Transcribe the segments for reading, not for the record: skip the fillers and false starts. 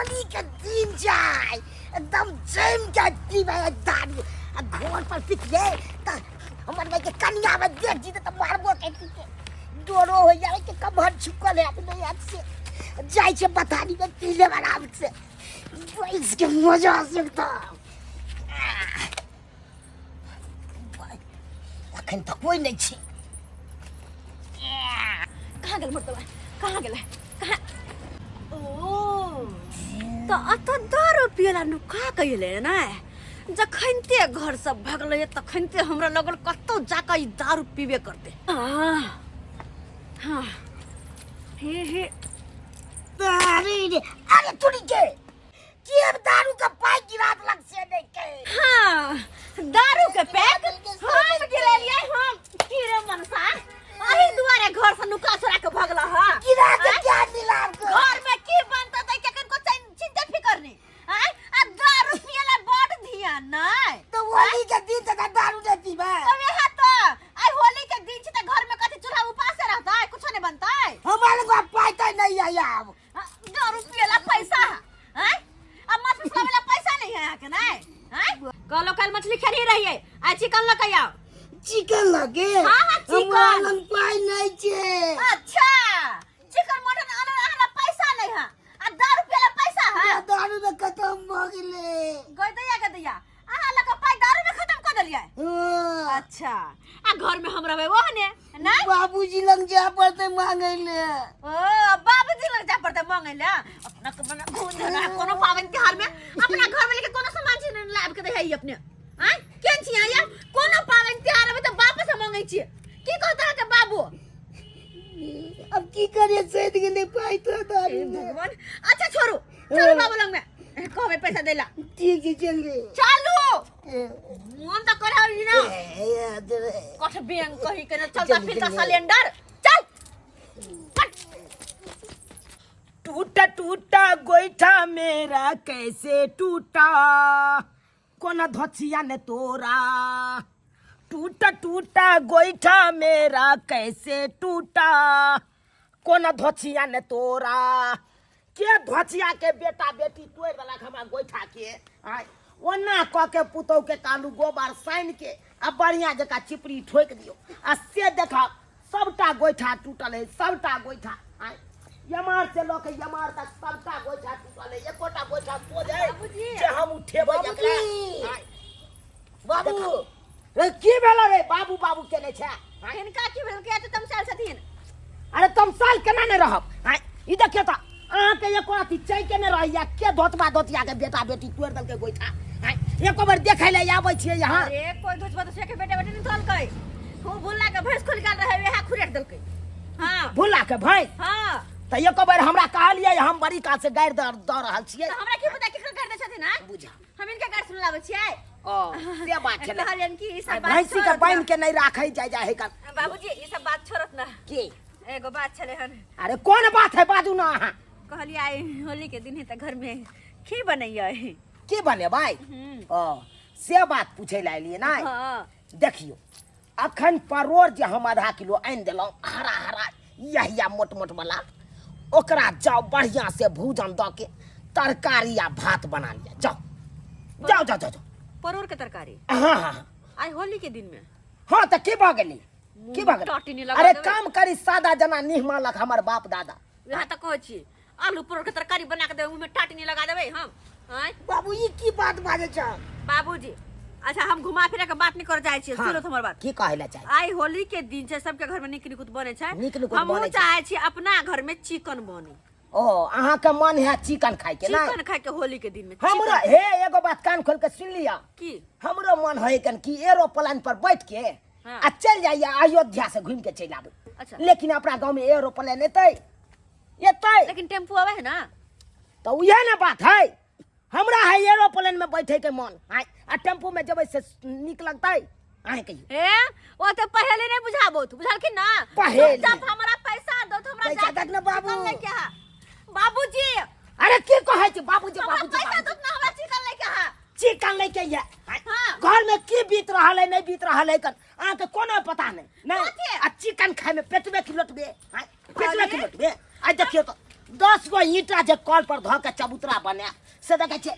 होली के दिन जाए एकदम जम के पीबे दारू घर पर पिटिए त हमर भाई के कन्या में देख जी त मारबो के डोरो हो जाए के कमर छुकल है अपने हाथ से जाई छे बतानी में पीले आराम से इसके मजा से तो अखन तक कोई नहीं छे कहाँ गेल मर्दवा कहाँ गेल कहाँ ओ तो अत दारू पियला नुका कइले ना जखनते घर से भगले तखनते हमरा लगल कतो जाके ई दारू पीबे करते हाँ हे अरे तुड़ी के अब दारू का पैक गिरात लग से नहीं के हाँ दारू के पैक हम गिरा लिए हम कीरे मनसा अही दुआरे घर से नुका चोरा के भगला हा गिरा के क्या मिला घर में की बनता त केकन को चिंता फिकर नहीं हैं आ दारू पियला बड़ ध्यान नहीं तो होली के दिन तक दारू नहीं पीबा तबे हा तो आई होली के दिन छ त घर में कथि चूल्हा उपास से रहता है कुछ नहीं बनता है हमारे को पाता नहीं है अब दारू पियला पैसा हैं अब मछली वाला पैसा नहीं है के नहीं हैं कल कल मछली खरी रही है आज चिकन लके आओ चिकन लगे हाँ चिकन पाई नहीं छे अच्छा चिकन मटन आना पैसा नहीं है आ दारू पियला पैसा है दारू में खत्म हो गेले गई दैया आहा लका पाई दारू में खत्म कर देलिए अच्छा आ घर में हमरा वे ओहने ना बाबूजी लंग जा पड़ते मांगे ले ओ बाबूजी लंग जा पड़ते मांगे ले अपना कमना घूम जाना कोनो पावन त्योहार में अपना घर में लेके कोनो सामान छीन लाब के दे है अपने हैं केन छी आया कोनो पावन त्योहार में तो बाप से मांगे छी की कहता है के बाबू अब की करे सद के नहीं पाई तो दारू भगवान अच्छा छोड़ो चलो बाबू लंग में कहबे पैसा देला ठीक है चल रे चालू मन तो कर हई ना कठ बैंक कही के चलता फिरता सिलेंडर चल टूटा टूटा गोईठा मेरा कैसे टूटा कोना धोचिया ने तोरा टूटा टूटा गोईठा मेरा कैसे टूटा कोना धोचिया ने तोरा के धोचिया के बेटा बेटी तोड़ वाला हमरा गोईठा के आय ओना क के पुतौ के कालू गोबर साइन के आ बढ़िया जका चिपरी ठोक दियो आ से देखा सबटा गोईठा टूटल है सबटा गोईठा आय यमार से लोके यमार तक सबटा गोईठा टूटल है एकोटा गोईठा सो जाए जे हम उठेबै एकरा आय बाबू रे की भेला रे बाबू बाबू केने छै इनका की भेल के तुम साल छथिन अरे तुम साल केना ने रहब आय ई देखियो त अहाँ के एको अथी चाय के ने रहैया के धोतबा धोतिया के बेटा बेटी तोड़ दल के गोईठा आय एको बार देखै ले आबै छियै यहाँ अरे कोई धोतबा तो से के बेटा बेटी नहीं तोल कई खूब भुल्ला के भैंस खोल के रहे वेहा खुरेट दल के हां भुल्ला के भैंस हां त एको बार हमरा कहलियै हम बड़ी काल से गाड़ द रहल छियै तो हमरा की पता केकर कर दे छथिन हां बुझा हम इनके गाड़ सुन लाबै छियै ओ से बात छले कहलियन की ई सब बात भैंसी के बांध के नहीं राखै जाय है का बाबूजी ई सब बात छोड़त ना की एगो बात छले हन अरे कौन बात है बाजू ना अहाँ कहलिए आई होली के दिन है त घर में खीर बनैया के बने भाई ओ से बात पूछे ला लिए ना हां देखियो अखन परोर जे हम आधा किलो आन देलौ हरा हरा यहिया मोट मोट वाला ओकरा जाओ बढ़िया से भूजन द के तरकारी या भात बना लिया जाओ जाओ जाओ जाओ परोर के तरकारी हां हां आई होली के दिन में हां त के भ गेली की भ टाटी नहीं गेली लगा अरे देबै। काम करी सादा जना निहमा लख हमर बाप दादा यहाँ तक कहै छी आलू परोर के तरकारी बना के देबै उमे टाटी नहीं लगा देबै हम हैं बाबू ई की बात बाजे छ बाबूजी अच्छा हम घुमा फिरा के बात नहीं कर जाय छी सुनो हमर बात की कहैला चाहे आई होली के दिन छै सबके घर में निक निकुत बने छै नीक नुकुत हम बनै छै। चाहे छी अपना घर में चिकन बने ओ अहाँ के मन है चिकन खाए के ना चिकन खाए के होली के दिन में हमरो चिकन। हे एगो बात कान खोल के सुन लिया की हमरो मन है कन कि एरोप्लेन पर बैठ के हाँ। आ चल जाइए अयोध्या से घूम के चल आबे अच्छा लेकिन अपना गांव में एरोप्लेन एतै एतै लेकिन टेम्पू आवे है ना तो उहे ना बात है हमरा है एरोप्लेन में बैठे के मन आय आ टेम्पू में जबै से निक लगतै आय कहियो ए वो तो पहले नहीं बुझाबो तू बुझल की ना पहले। जब हमरा पैसा दो तो हमरा पैसा दक ना बाबू। चिकन लेके आ बाबूजी अरे की कहै छी बाबूजी हमरा बाबूजी पैसा बाबूजी। दो ना हमरा चिकन लेके आ चिकन लेके ये हाँ। घर में की बीत रहल है नहीं बीत रहल है कन अहाँ के कोनो पता नहीं कथी? आ चिकन खाए में पेटवे की लोटबे पेटवे की अरे। लोटबे आ देखियो तो 10 गो ईटा जे कल पर धऽ के चबूतरा बने से देखे छे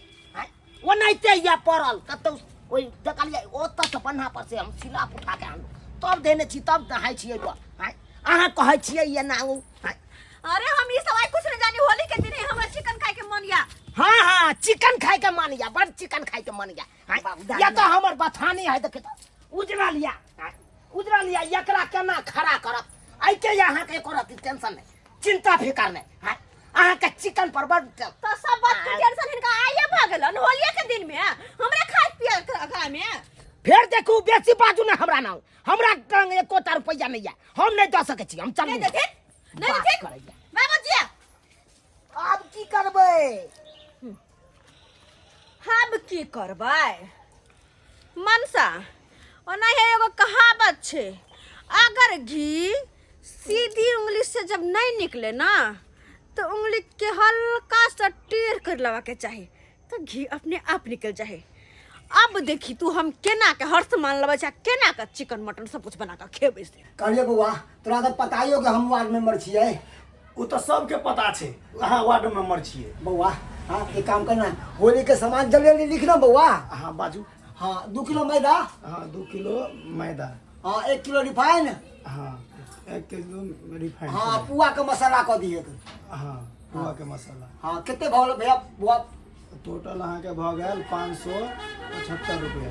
ओनाहिते या पड़ल कतौ ओइ देखलिए ओतऽ से बन्हा पर से हम सिलाप उठा के आनलू तब देने छी तब नहाय छियै अहाँ कहै छियै ये ना ओ अरे हम ई सब कुछ नहीं जानी होली के दिन हमरा चिकन खाए के मन या हाँ चिकन खाए के मन या बड़ चिकन खाए के मन या या तो हमर बथानी है देखे उजरा लिया एकरा केना खड़ा करब आई के यहाँ के करत टेंशन नहीं चिंता फिकर नहीं अहाँ के चिकन पर बड़ तो सब बात के टेंशन हिनका आइए भागलन होली के दिन में हमरा खाए पिए खाए में फिर देखू बेसी बाजू ना हमरा नाम हमरा टंग एको रुपया नहीं है हम नहीं दे सके छी हम चल नहीं देते बाबूजी अब की करबै हम की करबै मनसा ओना है एगो कहावत छे अगर घी सीधी उंगली से जब नहीं निकले ना तो उंगली के हल्का सा टेढ़ कर लगा के चाहिए तो घी अपने आप निकल जाए अब देखी तू हम केना के हर सामान लबे छै केना के चिकन मटन सब कुछ बना के खेबै से कहलिए बउआ तोरा तो पताइयो के हम वार्ड मेंबर छियै उ तो सबके पता छे अहाँ वार्ड मेंबर छियै बउआ हाँ एक काम करना होली के सामान जल्दी लिखना बउआ हाँ बाजू हाँ 2 किलो मैदा हाँ 2 किलो मैदा हाँ 1 किलो रिफाइन हाँ 1 किलो रिफाइंड हाँ पुआ के मसाला कह दिए हाँ पुआ के मसाला हाँ कितने भल भैया बुआ टोटल अहाँ के भ गेल 575 रुपया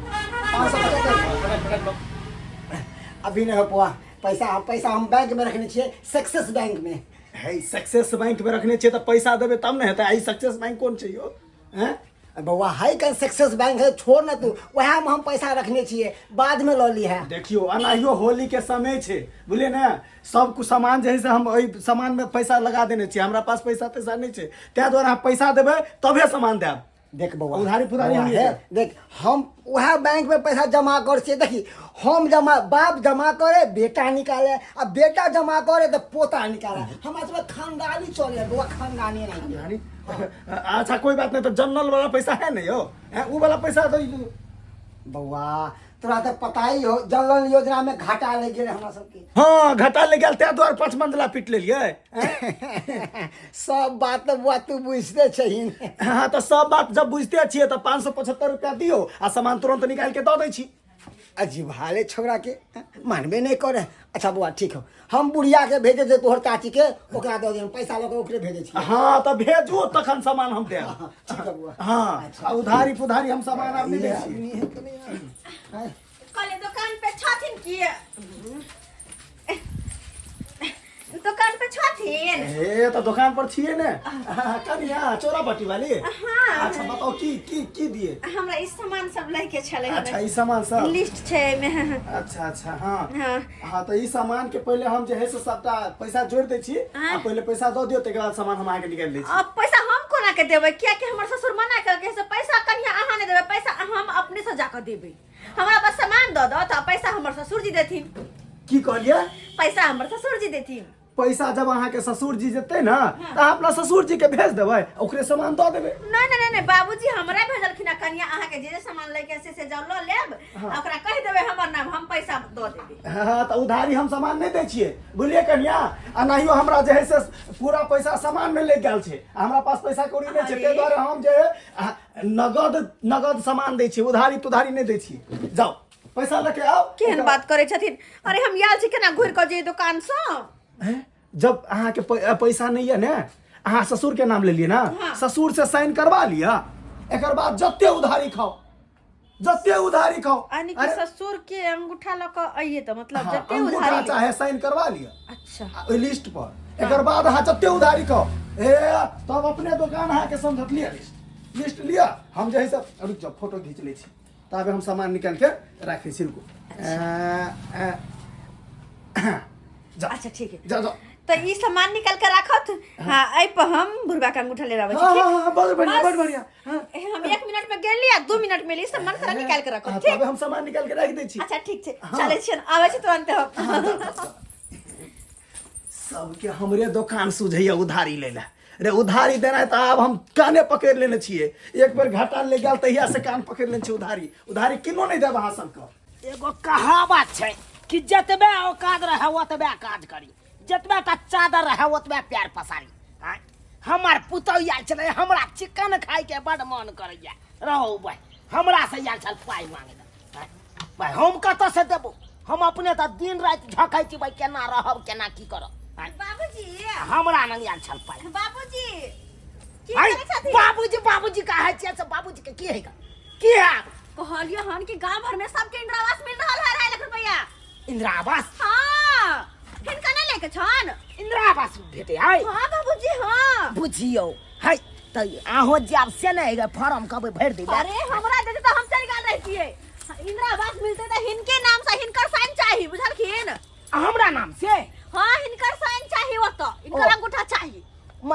575 अभी नहीं हो पुआ पैसा हम बैंक में रखने छिए सक्सेस बैंक में है सक्सेस बैंक में रखने छे तो पैसा देबे तब न हेतै आई सक्सेस बैंक कौन छै यो हैं बउआ है कन सक्सेस बैंक है छोड़ ना तू वह में हम पैसा रखने छिए बाद में लो ली है देखियो अनाहियो होली के समय छे बुझलिए ना सब कुछ सामान जे है से हम ओइ सामान में पैसा लगा देने छिए हमरा पास पैसा तैसा नहीं छे त्या द्वारा हम पैसा देबे तबे सामान देब देख बउआ उधारी पुधारी हम है देख हम वह बैंक में पैसा जमा कर से देखी हम जमा बाप जमा करे बेटा निकाले अब बेटा जमा करे तो पोता निकाले हमारे सब खानदानी चले बउआ खानदानी नहीं यानी अच्छा कोई बात नहीं तो जनरल वाला पैसा है नहीं हो वो वाला पैसा तो बउआ तोरा तो पता ही हो जनधन योजना में घाटा लग गए हमरा सबके हाँ घाटा ले गेल त्या द्वारा 5 मंजिला पीट लेलिए सब बात तो बुआ तू बुझते छही हाँ तो सब बात जब बुझते छिए तो 575 रुपया दियो आ सामान तुरंत निकाल के दे दै छी अजीब हाले छोरा के मानबे नहीं करे अच्छा बुआ ठीक हो हम बुढ़िया के भेजे दे तोहर चाची के ओकरा दे दे पैसा लेके ओकरे भेजे छी हाँ तो भेजू तखन सामान हम दे ठीक है बुआ हाँ अच्छा। उधारी पुधारी हम सामान आप नहीं दे छी कल दुकान पे छथिन की दुकान पे छथिन ए तो दुकान पर छिए ने कनिया चोरा बटी वाली हाँ। अच्छा बताओ की दिए हमरा ई सामान सब लेके छले अच्छा ई सामान सब लिस्ट छे में अच्छा अच्छा हाँ हाँ। हाँ तो ई सामान के पहले हम जे है से सबटा पैसा जोड़ दे छी आ पहले पैसा दो दियो तके बाद सामान हम आके निकाल दै छी अब पैसा हम कोना के देबै किया कि हमर ससुर मना करके से पैसा कनिया अहाँ नहीं देबै पैसा हम अपने से जाकर देबै हमरा बस सामान दो दो तो पैसा हमर ससुर जी देथिन की कहलिए पैसा हमर ससुर जी देथिन पैसा जब अहाँ के ससुर जी जेते ना तो अपना ससुर जी के भेज देबै ओकरे सामान दो देबै नहीं बाबूजी हमरा भेजलखिन कनिया अहाँ के जे सामान लेके से जाओ लो लेब ओकरा कह देबै हमर नाम हम पैसा दो देबै हाँ तो उधारी हम सामान नहीं दै छियै बुझलिए कनिया आ नहियो हमरा जे है से पूरा पैसा सामान में ले गेल छै हमरा पास पैसा कौड़ी नहीं छै ताहि दुआरे हम जे नगद सामान दै छियै उधारी तुधारी नहीं दै छियै जाओ पैसा लेके आओ केहन बात करे छथिन अरे हम याल छी केना घुर के जे दुकान से जब अहाँ के पैसा नहीं है ना अहाँ ससुर के नाम ले लिए ना ससुर से साइन करवा लिया एक बाद जत्ते उधारी खाओ यानी कि ससुर के अंगूठा ल के आइए तो मतलब जत्ते उधारी चाहे साइन करवा लिया अच्छा ओइ लिस्ट पर एक बाद अहाँ जत्ते उधारी खाओ तब अपने दुकान अहाँ के समझत लिया लिस्ट लिया हम जे है सब रुक जाओ फोटो खींच ले छी तब हम सामान निकाल के रखे छी रुको अच्छा ठीक है जाओ तो ई सामान निकाल के रखत हां आई पर हम बुढ़वा के अंगूठा ले आबै छी हाँ बहुत बढ़िया हम 1 मिनट में गेल लिया 2 मिनट में ली सामान सारा निकाल के रखत ठीक तब हम सामान निकाल के रख दै छी अच्छा ठीक छै चले छी आबै छी तुरंत हम सबके हमरे दुकान सुझैया उधारी ले ला रे उधारी देना है तो अब हम काने पकड़ लेने छिए एक बार घाटा ले गेल तहिया से कान पकड़ लेने छी उधारी किनो नहीं देब अहाँ सबके एगो कहावत छै कि जतबे औकात रहे ओतबे काज करी जतबे ता चादर रहे ओतबे प्यार पसारी हमार पुतौह आयल छलै हमरा चिकन खाय के बड मन करैया रहो भाई हमरा से आयल छल पाई मांगे भाई हम कतऽ से देबो हम अपने तऽ दिन राति झकै छी भाई केना रहब केना की करब बाबूजी हमरा नंग आयल छल पाई बाबूजी की भाई करे छथि बाबूजी कहै छियै से बाबूजी के की है की है कहलिए हन कि गांव भर में सबके इंदिरा आवास मिल रहल है 2.5 लाख रुपया इंदिरा आवास हां हिनका नहीं लेके छन इंदिरा आवास भेटे है हां बाबूजी हां बुझियो है त आहो जाब से नहीं है फॉर्म कब भर दे अरे हमरा देते तो हम चल गल रहतिए इंदिरा आवास मिलते तो हिनके नाम से हिनकर साइन चाहिए बुझलखिन हमरा नाम से हां हिनकर साइन चाहिए ओतो इनकर अंगूठा चाहिए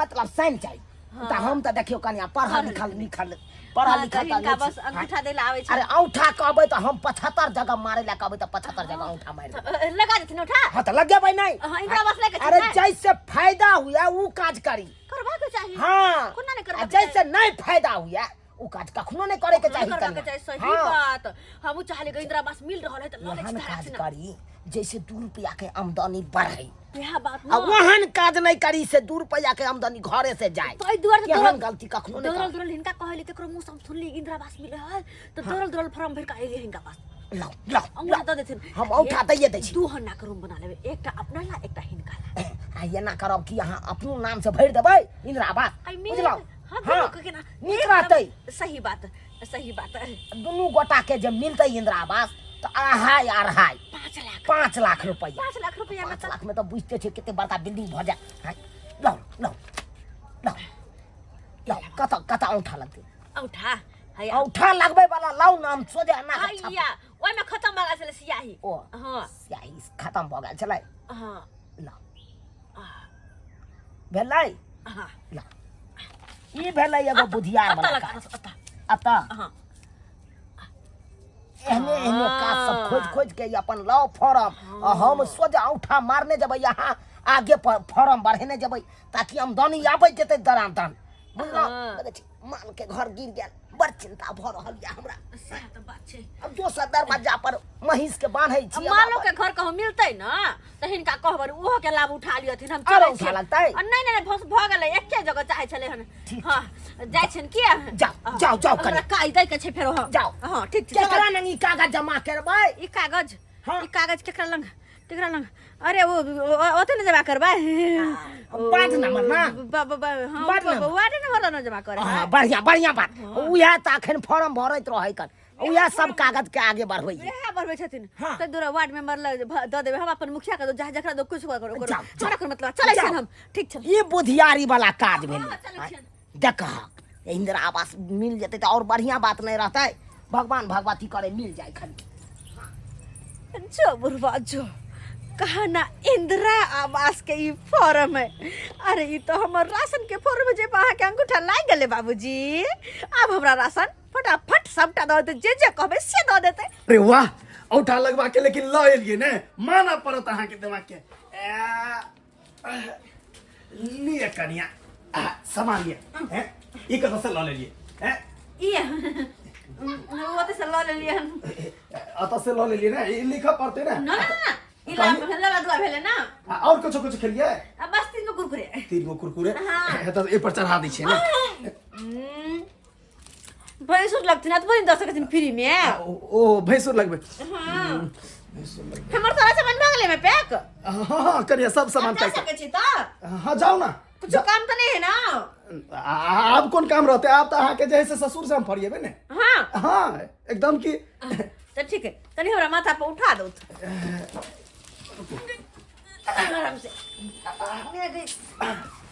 मतलब साइन चाहिए हाँ। त हम त देखियो कनिया पढ़ल लिखल हिनका बस अंगूठा देला आवे छै अरे औंठा कहबै त हम 75 जगह मारे ला कहबै त 75 जगह औंठा मार दे लगा देथिन उठा हां त लगेबै नहीं हां इंदिरा आवास लेके अरे जैसे फायदा हुआ वो काज करी करबा के चाहिए हां कोना नहीं करबा जैसे नहीं फायदा हुआ वो काज कखनो नहीं करे के चाहिए करबा के चाहिए सही बात हमहू चाहले कि इंदिरा आवास मिल रहल है त लगे वहन छै काज करी जैसे 2 रुपया के आमदनी बढ़े यह बात आ वहन काज नहीं करी से 2 रुपया के आमदनी घरे से जाए तो दुआर से केहन गलती कखनो नहीं दौड़ल दौड़ल हिनका कहले केकरो मुंह से हम सुनली इंदिरा आवास मिल रहल तो दौड़ल दौड़ल फॉर्म भर के आइले हिनका पास लो लो अंगूठा दे देथिन हम औंठा दैए दै छी दू हन्ना के रूम बना लेबे एकटा अपना ला एकटा हिनका ला आ ये ना करब कि अहाँ अपनो नाम से भर देबै इंदिरा आवास आई मीन बुझलौ हां हाँ के ना नीक रहतै सही बात दुनू गोटा के जब मिलते इंदिरा आवास तो अढ़ाई 5 लाख रुपया 5 लाख रुपया में 5 लाख में तो बुझते छे कितने बड़का बिल्डिंग भ जाए लो लो लो लो कत औंठा लगते औंठा है औंठा लगबे वाला लाउ नाम सोजे ना हैया ओय में खत्म भ गेल सियाही ओ हां स्याही खत्म भ गेल छलै हां लो भेलै हां लो ई भेलै एगो बुधियार वाला काज अता हां एहने काज सब खोज के अपन लाओ फॉर्म और हम सोजा औंठा मारने जब यहाँ आगे फॉर्म बढ़ेने जब ताकि आमदनी आबे जेते दरामदन बुझलो लगे छी मान के घर गिर गेल बड़ चिंता भ रहल या हमरा सही त बात छै अब दोसर दरवाजा पर महिष के बांधै छी मालो के घर कहूं मिलतै न त हिनका कहबर ओहो के लाभ उठा लियथिन हम अरे चलै उठा लगतै नहीं भ गेलै एके जगह चाहे छले हन हां जाय छन किया जाओ हमरा काई दै के छै फेरो हां जाओ हां ठीक छै केकरा नंगी कागज जमा करबै ई कागज हाँ। ई कागज केकरा लंग अरे वो ओते न जमा करबा वार्ड नंबर ना हां वार्ड नंबर न जमा करे हां बढ़िया बात उहे त अखन फॉर्म भरैत रहै कर उहे सब कागज के आगे बढ़बै इहे बढ़बै छथिन हाँ। त दूर वार्ड मेंबर द देबे हम अपन मुखिया के जहाँ जकरा दो कुछ करो जाओ, छोड़ा कर मतलब चलै छन हम ठीक छै ये बुधियारी वाला काज हाँ, भेलै चलै छियन। देख इंदिरा आवास मिल जेते तो और बढ़िया बात नहीं रहता है भगवान भगवती करे मिल जाए खाली जो बुरवा जो कहा ना इंदिरा आवास के ई फॉर्म है अरे ई तो हमर राशन के फॉर्म में जे बाहा के अंगूठा लाग गेले बाबूजी अब हमरा राशन फटाफट सबटा द दे जे कहबे से द देते अरे वाह औंठा लगवा के लेकिन ल एलिए ने माना पड़त अहाँ के देवा के लिए कनिया सामान लिए हैं ई कत से ल लेलिए हैं ई ओते से ल लेलिए अत से ल लेलिए ना ई लिखा पड़ते ना ना ई ला दुआ भेले ना और कुछ खेलिए अब बस 3 गो कुरकुरे 3 गो कुरकुरे हाँ। तो ए पर चढ़ा दी छे ना भैंसुर लगथिन त पनि 10 के फ्री में ओ भैंसुर लगबे हां हमर सारा सामान भाग ले में पैक हां करिए सब सामान जा पैक सके छी त हां जाओ ना कुछ काम तो नहीं है ना आप कौन काम रहते आप तो अहाँ के जैसे ससुर से हम फरिएबे ने हाँ हाँ एकदम की तो ठीक है तनी हमरा माथा पे उठा दो आराम से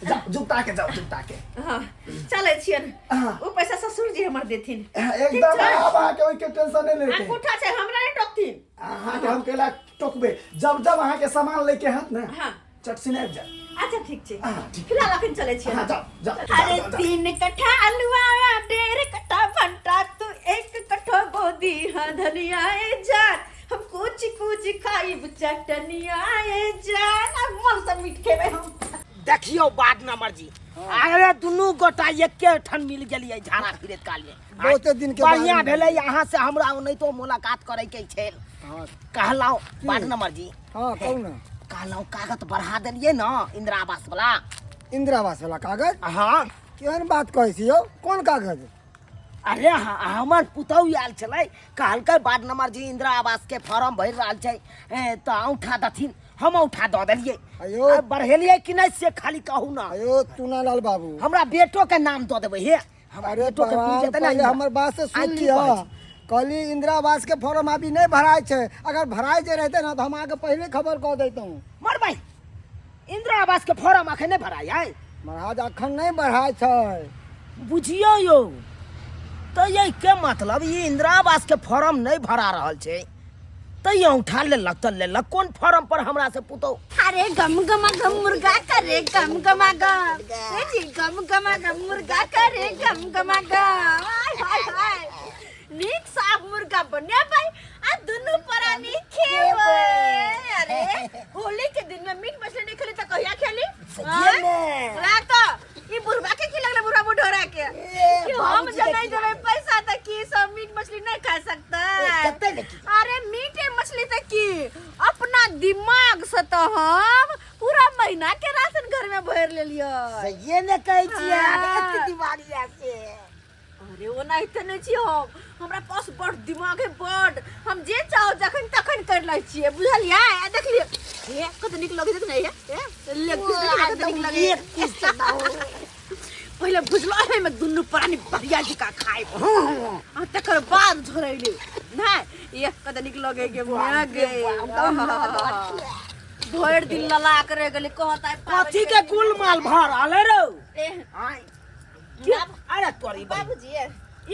जाओ जुटा के हाँ चले छियन हाँ। वो पैसा ससुर जी हमर देथिन एकदम आप अहाँ के ओइ के टेंशन नहीं लेते अंगूठा से हमरा नहीं टोकथिन अहाँ के हम केला टोकबे जब अहाँ के सामान लेके हाथ ना हाँ चट सिने जा अच्छा ठीक छै हाँ, ठीक। फिलहाल अखन चले छियन हाँ, जाओ अरे 3 कट्ठा अलुआ 1.5 कट्ठा भंटा तू 1 कट्ठा गोदी हाँ धनिया ए जान हम कुछ खाई चटनिया ए जान अब मन से मीठ खेबे हम देखियो वार्ड नंबर जी अरे दुनू गोटा एके ठन मिल गेलिए झाड़ा फिरत कालिए बहुते दिन के बढ़िया बाद भेलै यहाँ से हमरा नहीं तो मुलाकात करे के छेल हाँ कहलाओ वार्ड नंबर जी हाँ कहू ना कहलाओ कागज बढ़ा देलिए ना इंदिरा आवास वाला इंदिरा आवास वाला कागज हाँ केहन बात कहै छी यौ कोन कागज अरे हमर पुतौह आयल छलै कहलकै वार्ड नंबर जी इंदिरा आवास के फॉर्म भरि रहल छै तऽ उठा देथिन हम उठा दऽ देलियै अयो। आ बढ़ेलियै कि नहीं से खाली कहू ना अयो टूनालाल बाबू हमरा बेटो के नाम दऽ देबै हे हमरा अरे बेटो के मिल भगवान, जेतै पहले ना हमर बात से आ, सुन की लिया कहै छी? कहली इंदिरा आवास के फॉर्म अभी नहीं भराय छै अगर भराय जे रहते ना तो हम आगे पहले खबर कह देतौं मर भाई इंदिरा आवास के फॉर्म अखन नहीं भराय है महाराज अखन नहीं भराय छै बुझियो यो तो ये के मतलब ये इंदिरा आवास के फॉर्म नहीं भरा रहल छै तो ये उठा लेलक तो लेलक कौन फॉर्म पर हमरा से पुतो अरे गम गमा गम मुर्गा करे गम गमा गम ए जी गम गमा गम मुर्गा करे गम गमा गम हाय हाय हाय नीक साफ मुर्गा बने भाई आ दुनु परानी खेवे अरे होली के दिन में मीट मछली नहीं खेली तो कहिया खेली सही में। रात ई बुढ़वा के की लगले बुढ़ा बुढ़ोरा के कि हम बाबूजी के जनै की जनै पैसा त की सब मीट मछली नहीं खा सकता कते लेकी अरे मीटे मछली तक की अपना दिमाग से तो हम पूरा महीना के राशन घर में भर ले लियो ये ने कहै छियै हाँ। एते दिमागी आके अरे वो नहीं तो नहीं छियो हमरा पास बड़ दिमाग है बड़ हम जे चाहो जखन तखन कर लै छियै बुझलियै आ देख लियो ए कत निक लगे देख नहीं है लेग पीस देख निक लगे एक पीस से दाओ पहले भुजलो है में दुनु प्राणी बढ़िया जिका खाए आ तकर बाद झोरैले ना एक कत निक लगे के मैं गे भर दिन लला करे गेले कहता है कथी के गुल माल भर आले रो ए आय अरे तोरी बाबूजी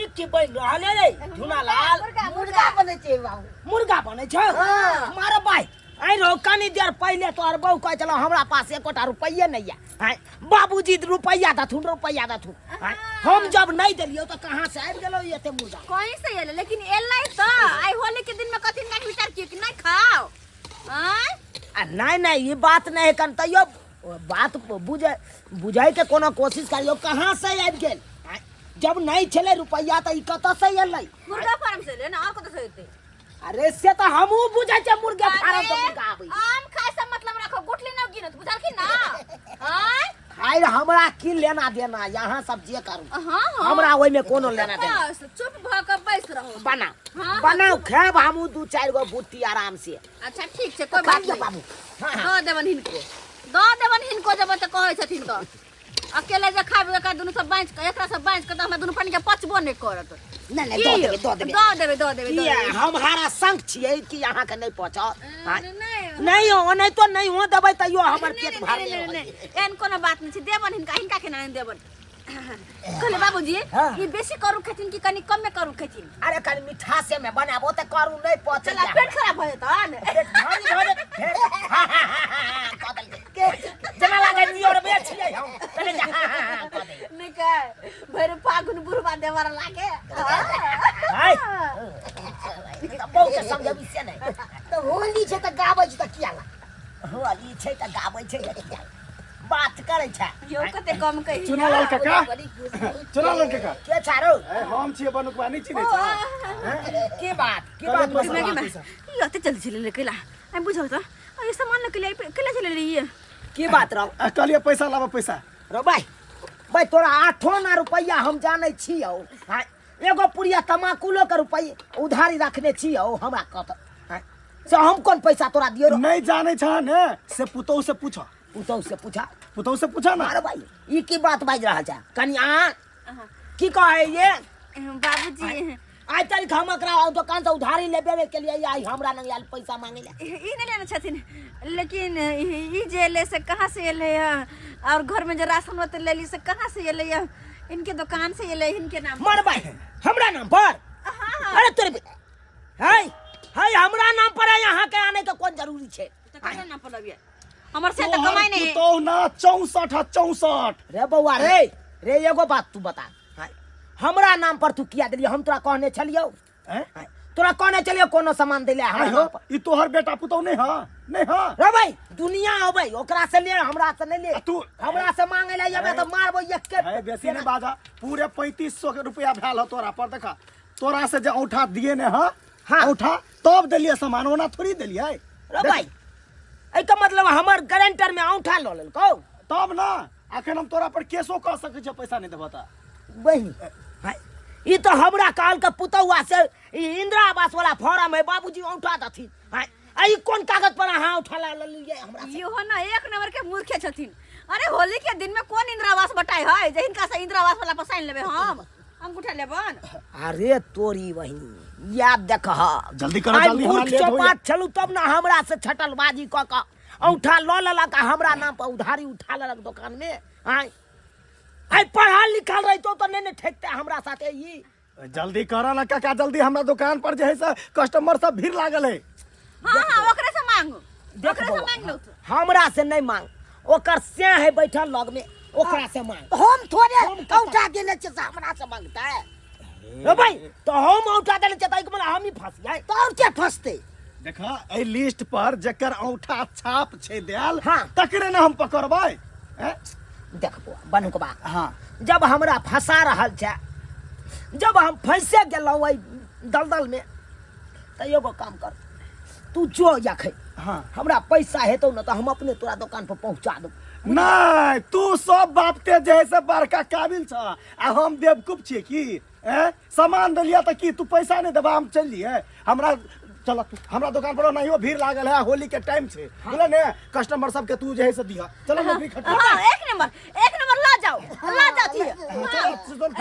ई की बन रहले रे झुनालाल मुर्गा बने छै बाबू मुर्गा बने छ मारो भाई आई रो कनी देर पहले तोर बहू कहै छलो हमरा पास एकोटा रुपैया नहीं है आय बाबूजी रुपैया दथुन आय हम जब नहीं देलियो तो कहां से आबि गेलो एते मुर्गा कहीं से एले लेकिन एलै तो आई होली के दिन में कथि ना विचार किए कि नहीं खाओ आय आ नहीं ये बात नहीं कन तैयो बात बुझाई के कोनो कोशिश करियो कहां से आबि गेल आय, जब नहीं छले रुपैया त ई कत से एलै मुर्गा फार्म से ले ना और कत से एते अरे से तो हमहू बुझै छै मुर्गा फार्म से मुर्गा आबै आम खाए से मतलब रखो गुठली न गिनत बुझल की ना आय खाइ हमरा की लेना देना यहाँ सब जे करू हां हमरा ओइ में कोनो लेना देना बस चुप भ के बैस रहो बना हाँ, बनाओ खाब हमहू दू चार गो बुट्टी आराम से अच्छा ठीक छै कोई बात खाइए नहीं बाबू हाँ, दो देवन हिनको जब त कहै छथिन तो अकेले जे खाबे का दुनु सब बाँच के एकरा सब बाँच के त हमरा दुनु पानी के पचबो नहीं करत नहीं की? दो देबे दो देबे ये हमारा संग छियै कि यहाँ के नहीं पहुँचत नहीं नहीं हो नहीं तो नहीं हो देबै तैयो हमर पेट भरले एहन कोनो बात नहीं छै देवन हिनका के ना देवन कहले बाबूजी हाँ। ई बेसी करू खेथिन कि कनी कम में करू खेथिन अरे कनी मिठासे में बनाबो त करू नहीं पहुँचे चला पेट खराब भ जेतन जना लागे नियर में छियै हम चले जा नहीं कह भैर फागुन बुढ़वा देवर लागे हाय बहु के समझबी से नहीं तो होली छै त गाबै छै त किया ला होली छै त गाबै छै त किया बात करे छै यो कते कम कहि चुनालाल काका चुनालाल काका के छारो हम छियै बनुकवा नहीं चिन्है छै के बात यो ते जल्दी चले केला आई बुझौ त ये सामान न केले केला चले रही की बात रहो कहलिए पैसा लाबा पैसा रो भाई तोरा 8 ना रुपैया हम जानै छियौ हां एगो पुड़िया तमाकुलो के रुपैया उधारी रखने छियौ हमरा कत से हम कोन पैसा तोरा दियो रो नहीं जाने छ ने से पुतौ से पूछो पुतौ से पूछा ना अरे भाई ई की बात बाज रहल छै कनी की कहे ये बाबूजी आज तारीख हम एकरा दुकान से उधारी लेबे के लिए आई हमरा नहीं आयल पैसा मांगे ले ई नहीं लेना छथिन लेकिन ई जे ले से कहां से एले और घर में जो राशन होते ले ली से कहां से एले इनके दुकान से एले इनके नाम मर भाई हमरा नाम पर अरे तोरे हाय हाय हमरा नाम पर है यहाँ के आने के कौन जरूरी छै तो केना नाम पर लबिया हमर से तो कमाई नहीं तो ना 64 रे बउआ रे एगो बात तू बता हमरा नाम पर तू किया देलियो हम तोरा कहने छलियो तोरा कहने चलियो कोनो सामान देले हमरा नाम पर ई तोहर बेटा पुतौ नहीं हां रे भाई दुनिया होबै ओकरा से ले हमरा से नहीं ले तू हमरा से मांगे ले जेबे त मारबो एक के है बेसी नहीं बाजा पूरे 3500 के रुपया भेल हो तोरा पर देखा तोरा से जे औठा दिए ने हां औठा तब देलिए सामान ओना थोड़ी देलिए रे भाई ए का मतलब हमर गारंटर में औठा ल लेलको तब ना अखन हम तोरा पर केसो कह सकै छ पैसा नहीं देबा त बहिनी हाय ई तो हमरा काल का पुतौआ से इंदिरा आवास वाला फॉर्म है बाबूजी उठा दथिन हाय आई कौन कागज पर हां उठा लिए हमरा यो हो ना एक नंबर के मूर्खे छथिन। अरे होली के दिन में कौन इंदिरा आवास बटाई है जे इनका से इंदिरा आवास वाला पर साइन लेबे हम अंगूठा लेबन। अरे तोरी बहिनी याद देख जल्दी करो जल्दी हमरा लेट होई चौपाट चलू तब ना हमरा से छटलबाजी क के औठा ल लेलक हमरा नाम पर उधारी उठा लेलक दुकान में आय आई पढ़ा लिखल रही तो नहीं ठेकते हमरा साथे ई जल्दी करो ना काका जल्दी हमरा दुकान पर जे है से कस्टमर सब भीड़ लागल है। हां ओकरे से मांगो देख ओकरे से मांग लो हमरा से नहीं मांग ओकर से है बैठल लग में ओकरा से मांग हम थोड़े औठा देने छे हमरा से मांगता है ए भाई तो हम औठा देने चाहता है कि मतलब हम ही फंस जाए तो और क्या फंसते देखा ए लिस्ट पर जकर औठा छाप छे देल हाँ। तकरे ना हम पकड़बै हैं? देखबो बनक बा हाँ जब हमरा फंसा रहल छे जब हम फंसे गेलौ ओइ दलदल में तो एगो काम कर तू जो जाखे हाँ हमरा पैसा हेतौ न तो हम अपने तोरा दुकान पर पहुंचा दो नहीं तू सब बाप के जैसे बड़का काबिल छ आ हम बेवकूफ छिए की सामान दलिया त की तू पैसा नहीं देबा हम चल लिए हमरा चल तू हमरा दुकान पर नहीं हो भीड़ लागल है होली के टाइम छे बोले ने कस्टमर सब के तू जे है से दिया चलो ना इकट्ठा हां एक नंबर ला जाओ थी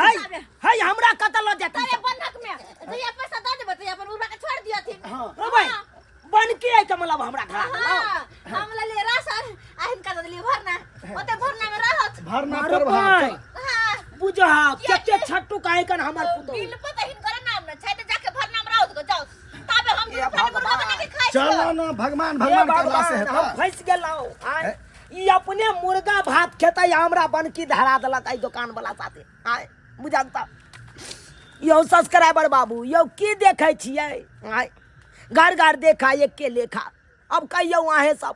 हाय हाय हमरा कतल ल जाता अरे बंधक में जया पैसा दे देबे तो अपन उड़ा के छोड़ दिया थी। हां ओ भाई बन के आई मतलब हमरा घर हां हम ले लिए राशन आहिन का दे लिए भरना ओते भरना में रहत भरना अरे कर भाई हां बुझा केते छट्टू काहे कन हमर पुतो बिल पता हिन करे नाम न छै त जाके भरना में रहत को जाओ ताबे हम अपने मुर्गा बना के खाइ चल ना भगवान भगवान करला से हम हेता फंस गेलौ आय ई अपने मुर्गा भात खेतै हमरा बनकी धरा देलक आई दुकान वाला साथे आय बुझाता यो सब्सक्राइबर बाबू यो की देखै छियै आय घर घर देखा एक के लेखा अब कहियो आहे सब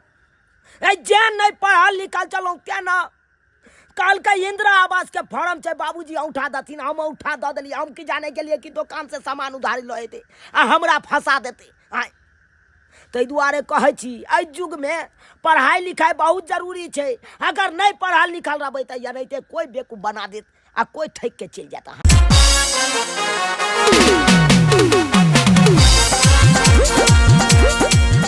ए जे नहीं पढ़ल लिखल चलो क्या ना काल का इंदिरा आवास के फॉर्म छै बाबूजी उठा दथिन हम उठा द देली हम की जाने के लिए कि दुकान से सामान उधारी लए थे आ हमरा फंसा देते आय तै दुआरे कहै छी एहि युग में पढ़ाई लिखाई बहुत जरूरी छै अगर नहीं पढ़ल लिखल रहबै त या नहीं कोई बेवकूफ बना देत आ कोई ठक के चल जाता है।